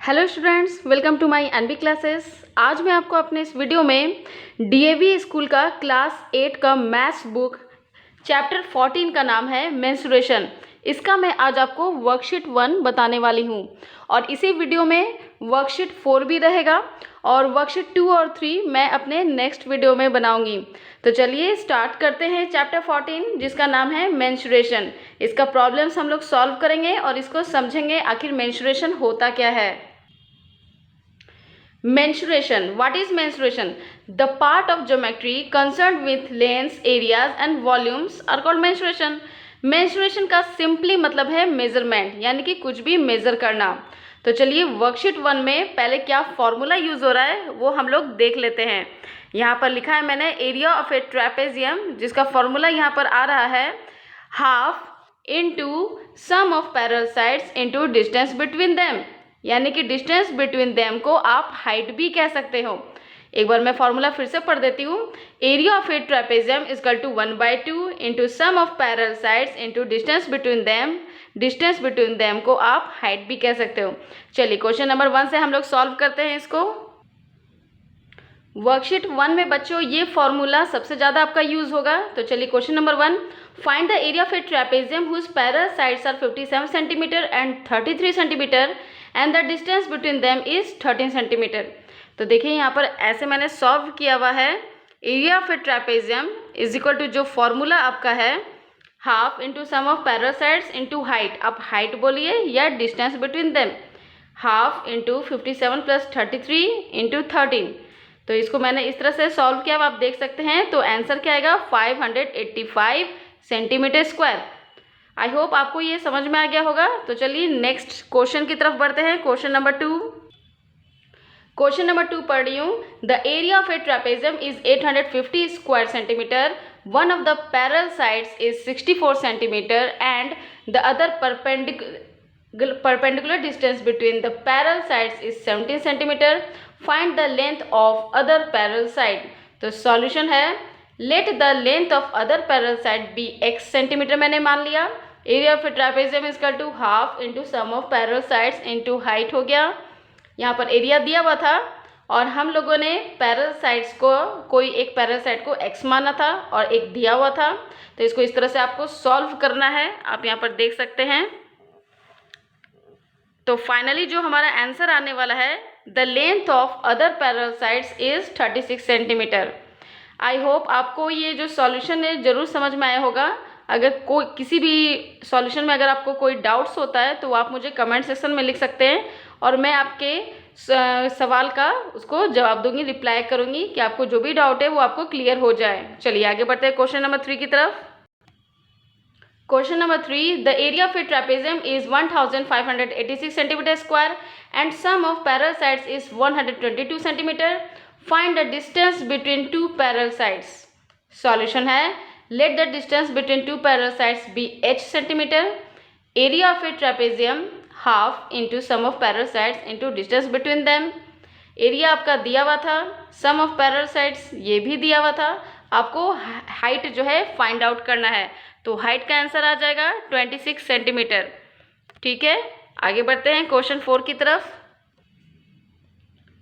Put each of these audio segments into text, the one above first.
Hello students, welcome to my NB classes. आज मैं आपको अपने इस वीडियो में डीएवी स्कूल का क्लास 8 का मैथ्स बुक चैप्टर 14 का नाम है मेंस्ट्रुएशन। इसका मैं आज आपको वर्कशीट 1 बताने वाली हूँ और इसी वीडियो में वर्कशीट 4 भी रहेगा और वर्कशीट 2 और 3 मैं अपने नेक्स्ट वीडियो में बनाऊंगी। तो चलिए स्टार्ट करते हैं चैप्टर 14 जिसका नाम है मेंस्ट्रुएशन। इसका प्रॉब्लम्स हम लोग सॉल्व करेंगे और इसको समझेंगे आखिर मेंस्ट्रुएशन होता क्या है। Mensuration. What is mensuration? The part of geometry concerned with lengths, areas and volumes are called mensuration. Mensuration का सिंपली मतलब है मेजरमेंट, यानी कि कुछ भी मेजर करना। तो चलिए वर्कशीट 1 में पहले क्या फॉर्मूला यूज हो रहा है वो हम लोग देख लेते हैं। यहाँ पर लिखा है मैंने एरिया ऑफ ए ट्रेपेजियम, जिसका फॉर्मूला यहाँ पर आ रहा है half into sum of parallel sides into distance between them, यानी कि डिस्टेंस बिटवीन देम को आप हाइट भी कह सकते हो। एक बार मैं फॉर्मूला फिर से पढ़ देती हूँ। Area of a trapezium equal to 1/2 into sum of parallel sides into distance between them. Distance between them को आप हाइट भी कह सकते हो। चलिए क्वेश्चन नंबर 1 से हम लोग सॉल्व करते हैं इसको। वर्कशीट 1 में बच्चों ये फॉर्मूला सबसे ज़्यादा आपका यूज होगा। तो चलिए question number 1, find the area of a trapezium whose parallel sides are 57 centimetre and 33 centimetre and the distance between them is 13 centimetre. तो देखिए यहाँ पर ऐसे मैंने सॉल्व किया हुआ है। Area of a trapezium is equal to जो फॉर्मूला आपका है half into sum of parallel sides into height. आप हाइट बोलिए या distance between them, half into 57 plus 33 into 13। तो इसको मैंने इस तरह से सॉल्व किया, आप देख सकते हैं। तो आंसर क्या आएगा 585 सेंटीमीटर स्क्वायर। आई होप आपको ये समझ में आ गया होगा। तो चलिए नेक्स्ट क्वेश्चन की तरफ बढ़ते हैं। क्वेश्चन नंबर 2 पढ़ रही हूँ। The area of a trapezium is 850 square centimetre, one of the parallel sides is 64 centimetre and the other perpendicular distance between the parallel sides is 17 centimeter. Find the length of other parallel side. तो solution है let the length of other parallel side be x centimetre मैंने मान लिया। Area of trapezium is equal to half into sum of parallel sides into height हो गया। यहाँ पर area दिया हुआ था और हम लोगों ने पैरेलल साइड्स को कोई एक पैरेलल साइड को x माना था और एक दिया हुआ था। तो इसको इस तरह से आपको सॉल्व करना है, आप यहाँ पर देख सकते हैं। तो फाइनली जो हमारा आंसर आने वाला है the length of other parallel sides is 36 centimetre. I hope आपको ये जो सॉल्यूशन है ज़रूर समझ में आया होगा। अगर कोई किसी भी सॉल्यूशन में अगर आपको कोई डाउट्स होता है तो आप मुझे कमेंट सेक्शन में लिख सकते हैं और मैं आपके सवाल का उसको जवाब दूंगी, रिप्लाई करूंगी कि आपको जो भी डाउट है वो आपको क्लियर हो जाए। चलिए आगे बढ़ते हैं क्वेश्चन नंबर 3 की तरफ। Question number 3, the area of a trapezium is 1586 centimeter square and sum of parallel sides is 122 centimeter. Find the distance between two parallel sides. Solution है let the distance between two parallel sides be h centimeter. Area of a trapezium half into sum of parallel sides into distance between them. Area आपका दिया हुआ था, सम of parallel sides ये भी दिया हुआ था। आपको हाइट जो है फाइंड आउट करना है। तो हाइट का आंसर आ जाएगा 26 सेंटीमीटर। ठीक है, आगे बढ़ते हैं क्वेश्चन 4 की तरफ।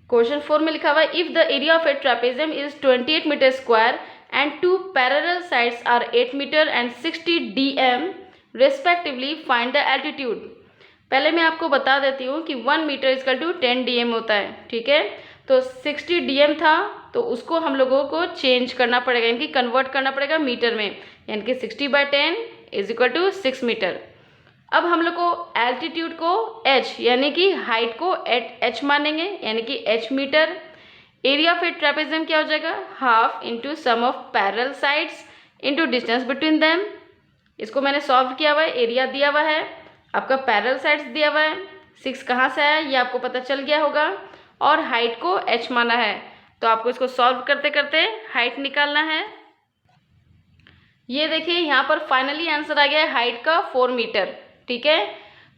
क्वेश्चन 4 में लिखा हुआ है if the area of a trapezium is 28 metre square and two parallel sides are 8 metre and 60 dm respectively find the altitude. पहले मैं आपको बता देती हूँ कि 1 मीटर इक्वल टू 10 dm होता है। ठीक है, तो 60 dm था तो उसको हम लोगों को चेंज करना पड़ेगा, यानी कि कन्वर्ट करना पड़ेगा मीटर में, यानी कि 60/10 इज इक्वल टू 6 मीटर। अब हम लोग को एल्टीट्यूड को h यानी कि हाइट को h मानेंगे, यानी कि h metre. Area of a trapezium क्या हो जाएगा half into sum of parallel sides into distance between them. इसको मैंने सॉल्व किया हुआ है, एरिया दिया हुआ है, आपका पैरेलल साइड्स दिया हुआ है, 6 कहाँ से आया ये आपको पता चल गया होगा और हाइट को h माना है। तो आपको इसको सॉल्व करते करते हाइट निकालना है। ये देखिए यहाँ पर फाइनली आंसर आ गया है हाइट का 4 मीटर। ठीक है,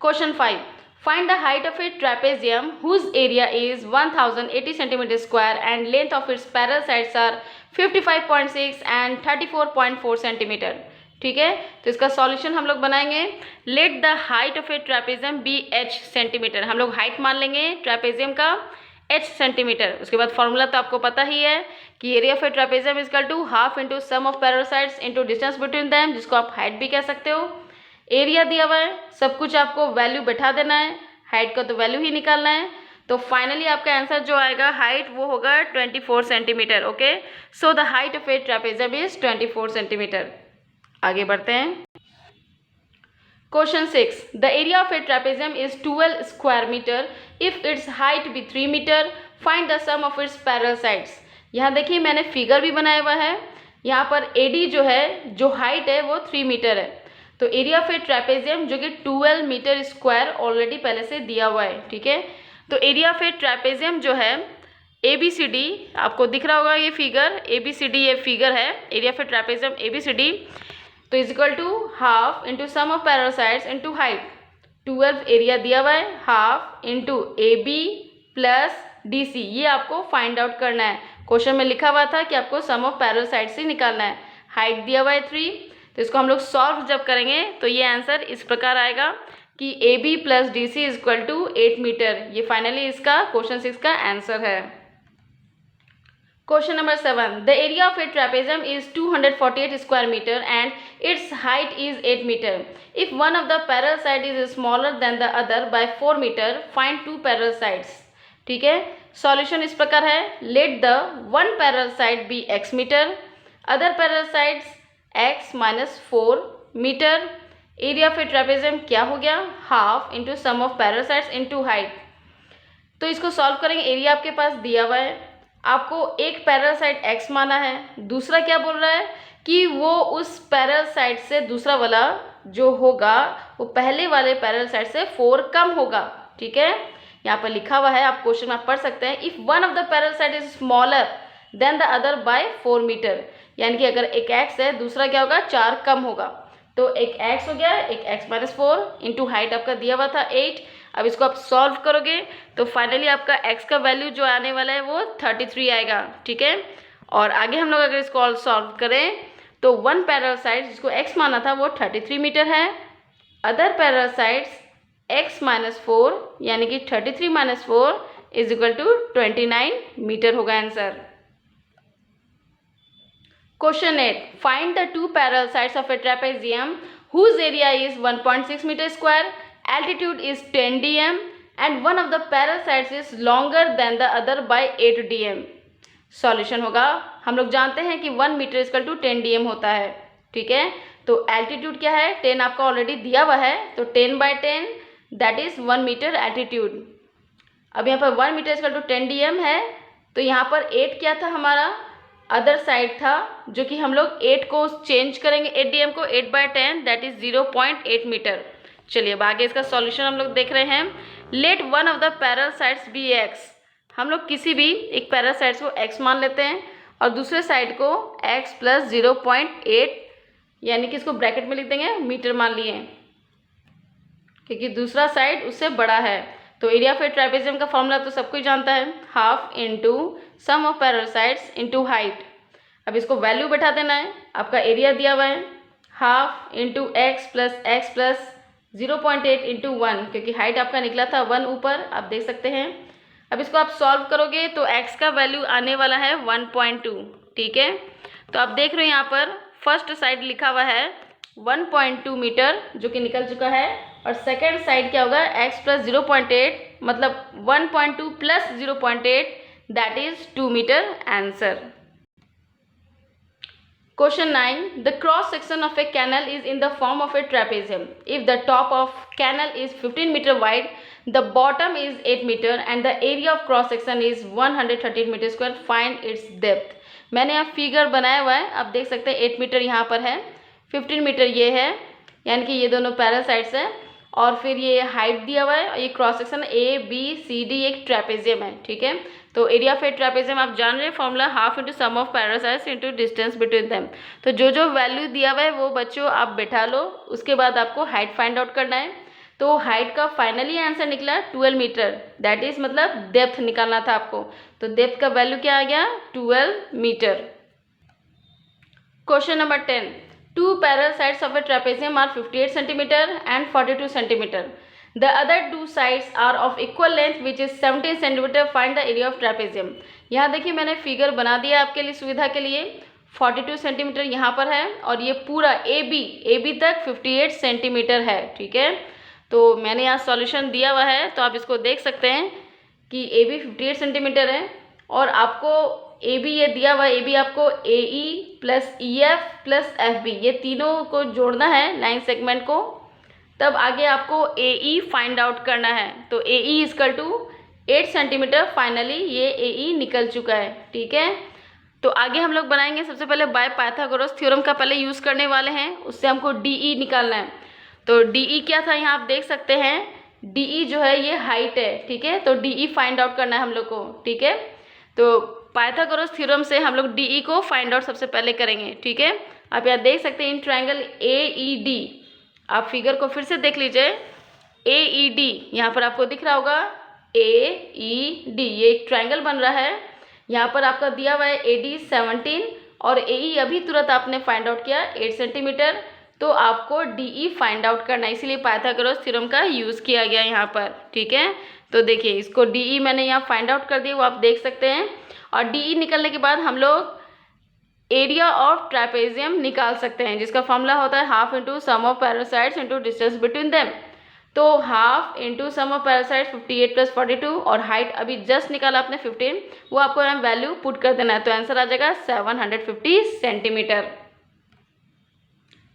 question 5, find the height of a trapezium whose area is 1080 centimetre square and length of its parallel sides are 55.6 and 34.4 centimetre. ठीक है। तो इसका सॉल्यूशन हम लोग बनाएंगे। Let the height of a trapezium be h centimetre. हम लोग height मान लेंगे ट्रेपेजियम का h सेंटीमीटर। उसके बाद फॉर्मूला तो आपको पता ही है कि area of a trapezium is equal to half into sum of parallel sides into distance between them, जिसको आप हाइट भी कह सकते हो। एरिया दिया हुआ है, सब कुछ आपको वैल्यू बैठा देना है, हाइट का तो वैल्यू ही निकालना है। तो फाइनली आपका आंसर जो आएगा हाइट वो होगा 24 centimetre. Okay, so the height of a trapezium is 24 centimetre. आगे बढ़ते हैं। Question 6, the area of a trapezium is 12 square metre if its height be 3 metre, find the sum of its parallel sides. यहाँ देखिए मैंने figure भी बनाया हुआ है। यहाँ पर एडी जो है, जो हाइट है वो 3 मीटर है। तो एरिया ऑफ ए ट्रेपेजियम जो कि 12 मीटर स्क्वायर ऑलरेडी पहले से दिया हुआ है, ठीक है। तो एरिया ऑफ ए ट्रेपेजियम जो है ABCD, आपको दिख रहा होगा ये फिगर, ABCD ये फिगर है area of a trapezium ABCD। तो is equal to half into sum of parallel sides into height. 12 area दिया हुआ है, half into AB plus DC, ये आपको फाइंड आउट करना है। क्वेश्चन में लिखा हुआ था कि आपको सम ऑफ पैरेलल साइड्स ही निकालना है। हाइट दिया हुआ है 3, तो इसको हम लोग सॉल्व जब करेंगे तो ये आंसर इस प्रकार आएगा कि AB plus DC is equal to 8 metre. ये फाइनली इसका क्वेश्चन 6 का आंसर है। Question number 7, the area of a trapezium is 248 square metre and it's height is 8 metre. If one of the parallel side is smaller than the other by 4 metre, find two parallel sides. ठीक है, solution इस प्रकार है। Let the one parallel side be x metre, other parallel sides x minus 4 metre. Area of a trapezium क्या हो गया, half into sum of parallel sides into height. तो इसको सॉल्व करेंगे। एरिया आपके पास दिया हुआ है, आपको एक पैरेलल साइड x माना है, दूसरा क्या बोल रहा है कि वो उस पैरेलल साइड से दूसरा वाला जो होगा वो पहले वाले पैरेलल साइड से 4 कम होगा। ठीक है, यहाँ पर लिखा हुआ है, आप क्वेश्चन में पढ़ सकते हैं। If one of the parallel side is smaller than the other by 4 metre, यानी कि अगर एक x है दूसरा क्या होगा 4 कम होगा। तो एक x हो गया, एक x माइनस 4 इंटू हाइट आपका दिया हुआ था 8। अब इसको आप सॉल्व करोगे तो फाइनली आपका x का वैल्यू जो आने वाला है वो 33 आएगा। ठीक है, और आगे हम लोग अगर इसको सॉल्व करें तो वन पैरेलल साइड जिसको x माना था वो 33 मीटर है, other parallel sides x minus 4 यानी कि 33 minus 4 is equal to 29 metre होगा answer. Question 8, find the two parallel sides of a trapezium whose area is 1.6 meter square, altitude is 10 dm and one of the parallel sides is longer than the other by 8 dm। Solution होगा, हम लोग जानते हैं कि 1 metre equal to 10 dm होता है। ठीक है, तो एल्टीट्यूड क्या है, 10 आपका ऑलरेडी दिया हुआ है, तो 10 by 10 that is 1 metre altitude. अब यहाँ पर 1 मीटर इक्वल टू 10 dm है, तो यहाँ पर 8 क्या था हमारा, अदर साइड था, जो कि हम लोग 8 को चेंज करेंगे 8 dm को 8 बाई 10 दैट इज 0.8 मीटर। चलिए अब आगे इसका सॉल्यूशन हम लोग देख रहे हैं। Let one of the parallel sides be x, हम लोग किसी भी एक पैरेलल साइड्स को x मान लेते हैं और दूसरे साइड को x प्लस 0.8 यानी कि इसको ब्रैकेट में लिख देंगे मीटर मान लिए, क्योंकि दूसरा साइड उससे बड़ा है। तो एरिया ऑफ ए ट्रेपेजियम का फॉर्मूला तो सबको ही जानता है, half into sum of parallel sides into height. अब इसको वैल्यू बैठा देना है, आपका एरिया दिया हुआ है half into x plus 0.8 into 1, क्योंकि हाइट आपका निकला था 1 ऊपर, आप देख सकते हैं। अब इसको आप सॉल्व करोगे तो x का वैल्यू आने वाला है 1.2। ठीक है, तो आप देख रहे हो यहाँ पर फर्स्ट साइड लिखा हुआ है 1.2 मीटर जो कि निकल चुका है, और सेकेंड साइड क्या होगा x प्लस 0.8 मतलब 1.2 plus 0.8 that is 2 metre answer. Question 9, the cross section of a canal is in the form of a trapezium. If the top of canal is 15 meter wide, the bottom is 8 meter and the area of cross section is 138 meter square, find its depth। मैंने यहाँ figure बनाया हुआ है, आप देख सकते हैं 8 metre यहाँ पर है, 15 मीटर ये है, यानी कि ये दोनों पैरेलल साइड्स हैं, और फिर ये हाइट दिया हुआ है और ये क्रॉस सेक्शन ABCD एक ट्रेपेजियम है। ठीक है, तो एरिया ऑफ ए ट्रेपेजियम आप जान रहे हैं formula half into sum of parallel sides into distance between them. तो जो जो वैल्यू दिया हुआ है वो बच्चों आप बैठा लो, उसके बाद आपको हाइट फाइंड आउट करना है। तो हाइट का फाइनली आंसर निकला 12 मीटर, दैट इज मतलब डेप्थ निकालना था आपको, तो डेप्थ का वैल्यू क्या आ गया 12 metre. Question number 10, 2 parallel sides of a trapezium are 58 cm and 42 cm. The other 2 sides are of equal length which is 17 cm. Find the area of trapezium. यहाँ देखिए मैंने फिगर बना दिया आपके लिए सुविधा के लिए। 42 सेंटीमीटर यहाँ पर है और ये पूरा ए बी तक 58 सेंटीमीटर है। ठीक है, तो मैंने यहाँ सॉल्यूशन दिया हुआ है, तो आप इसको देख सकते हैं कि ए बी 58 सेंटीमीटर है और आपको ए बी ये दिया हुआ है। ए बी आपको A E plus E F plus F B ये तीनों को जोड़ना है लाइन सेगमेंट को, तब आगे आपको ए ई फाइंड आउट करना है। तो ए ई इजकल टू 8 सेंटीमीटर। फाइनली ये ए ई निकल चुका है। ठीक है, तो आगे हम लोग बनाएंगे सबसे पहले बाय पाइथागोरस थ्योरम का पहले यूज़ करने वाले हैं, उससे हमको डी ई निकालना है। तो डी ई क्या था यहाँ आप देख सकते हैं, डी ई जो है ये हाइट है। ठीक है, तो डी ई फाइंड आउट करना है हम लोग को। ठीक है, तो पाइथागोरस थ्योरम से हम लोग डी ई को फाइंड आउट सबसे पहले करेंगे। ठीक है, आप यहाँ देख सकते हैं in triangle A E D, आप फिगर को फिर से देख लीजिए। ए ई डी यहाँ पर आपको दिख रहा होगा, ए ई डी ये एक ट्राइंगल बन रहा है। यहाँ पर आपका दिया हुआ है ए डी 17 और ए ई अभी तुरंत आपने फाइंड आउट किया 8 सेंटीमीटर। तो आपको डी ई फाइंड आउट करना है, इसीलिए पाइथागोरस थ्योरम का यूज़ किया गया यहाँ पर। ठीक है, तो देखिए इसको डी ई मैंने यहाँ फाइंड आउट कर दिया, वो आप देख सकते हैं। और डी ई निकलने के बाद हम लोग एरिया ऑफ ट्रैपेजियम निकाल सकते हैं, जिसका फॉर्मूला होता है half into sum of parallel sides into distance between them. तो half into sum of parallel sides 58 plus 42 और हाइट अभी जस्ट निकाला आपने 15, वो आपको वैल्यू पुट कर देना है। तो आंसर आ जाएगा 750 centimetre.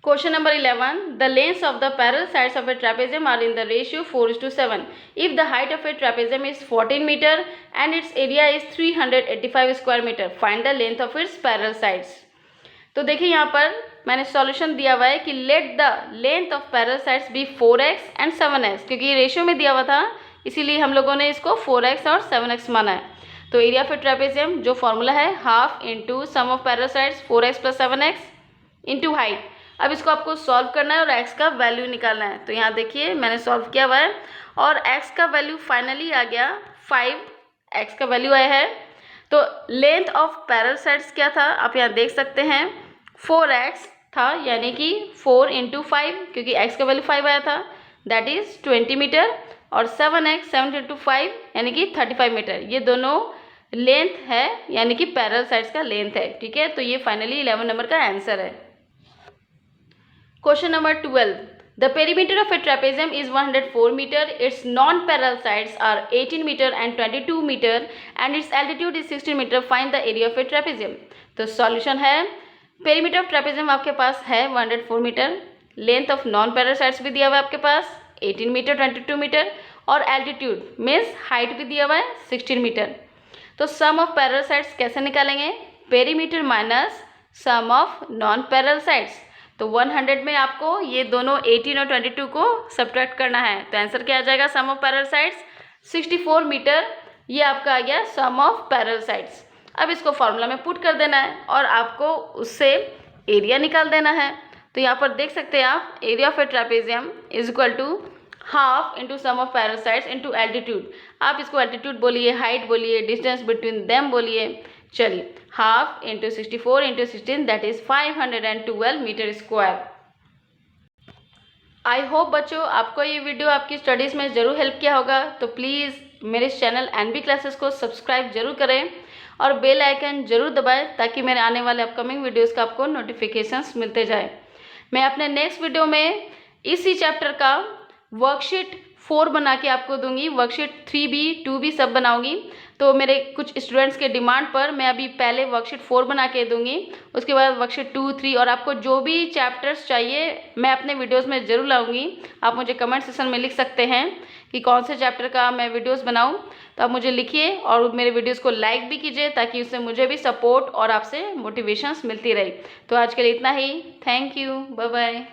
Question number 11. The lengths of the parallel sides of a trapezium are in the ratio 4:7. If the height of a trapezium is 14 meter and its area is 385 square meter, find the length of its parallel sides. तो देखिए यहाँ पर मैंने solution दिया हुआ है कि let the length of parallel sides be 4x and 7x, क्योंकि ये रेशियो में दिया हुआ था इसीलिए हम लोगों ने इसको 4x और 7x माना है। तो एरिया ऑफ ए ट्रैपेजियम जो फॉर्मूला है half into sum of parallel sides 4x plus 7x into height. अब इसको आपको सॉल्व करना है और x का वैल्यू निकालना है। तो यहाँ देखिए मैंने सॉल्व किया हुआ है और x का वैल्यू फाइनली आ गया 5, x का वैल्यू आया है। तो लेंथ ऑफ पैरेलल साइड्स क्या था आप यहाँ देख सकते हैं, 4x था, यानी कि 4 इंटू 5, क्योंकि x का वैल्यू 5 आया था, दैट इज़ 20 मीटर। और 7x 7 इंटू 5 यानी कि 35 मीटर। ये दोनों लेंथ है, यानी कि पैरेलल साइड्स का लेंथ है। ठीक है, तो ये फाइनली 11 नंबर का आंसर है। Question number 12. The perimeter of a trapezium is 104 meter. Its non-parallel sides are 18 meter and 22 meter, and its altitude is 16 meter. Find the area of a trapezium. तो solution है, perimeter of trapezium आपके पास है 104 metre, length of non parallel sides भी दिया हुआ है आपके पास 18 मीटर 22 मीटर, और एल्टीट्यूड मीन्स हाइट भी दिया हुआ है 16 मीटर। तो सम ऑफ पैरेलल साइड्स कैसे निकालेंगे, perimeter minus sum of non parallel sides. तो 100 में आपको ये दोनों 18 और 22 को सब्ट्रैक्ट करना है। तो आंसर क्या आ जाएगा, सम ऑफ पैरेलल साइड्स 64 मीटर, ये आपका आ गया सम ऑफ पैरेलल साइड्स। अब इसको फॉर्मूला में पुट कर देना है और आपको उससे एरिया निकाल देना है। तो यहाँ पर देख सकते हैं आप, area of a trapezium is equal to half into sum of parallel sides into altitude. आप इसको एल्टीट्यूड बोलिए, हाइट बोलिए, डिस्टेंस बिटवीन देम बोलिए। चलिए, half into 64 into 16 that is 512 metre square. I hope बच्चों आपको ये वीडियो आपकी स्टडीज़ में ज़रूर हेल्प किया होगा। तो प्लीज़ मेरे इस चैनल एनबी क्लासेस को सब्सक्राइब जरूर करें और बेल आइकन जरूर दबाएं, ताकि मेरे आने वाले अपकमिंग वीडियोस का आपको नोटिफिकेशंस मिलते जाए। मैं अपने नेक्स्ट वीडियो में इसी चैप्टर का वर्कशीट 4 बना के आपको दूंगी, वर्कशीट 3B 2B सब बनाऊंगी। तो मेरे कुछ स्टूडेंट्स के डिमांड पर मैं अभी पहले वर्कशीट 4 बना के दूंगी, उसके बाद वर्कशीट 2 3, और आपको जो भी चैप्टर्स चाहिए मैं अपने वीडियोस में ज़रूर लाऊंगी। आप मुझे कमेंट सेक्शन में लिख सकते हैं कि कौन से चैप्टर का मैं वीडियोस बनाऊं, तो आप मुझे लिखिए और मेरे वीडियोस को लाइक भी कीजिए, ताकि उससे मुझे भी सपोर्ट और आपसे मोटिवेशंस मिलती रही। तो आज के लिए इतना ही, थैंक यू, बाय बाय।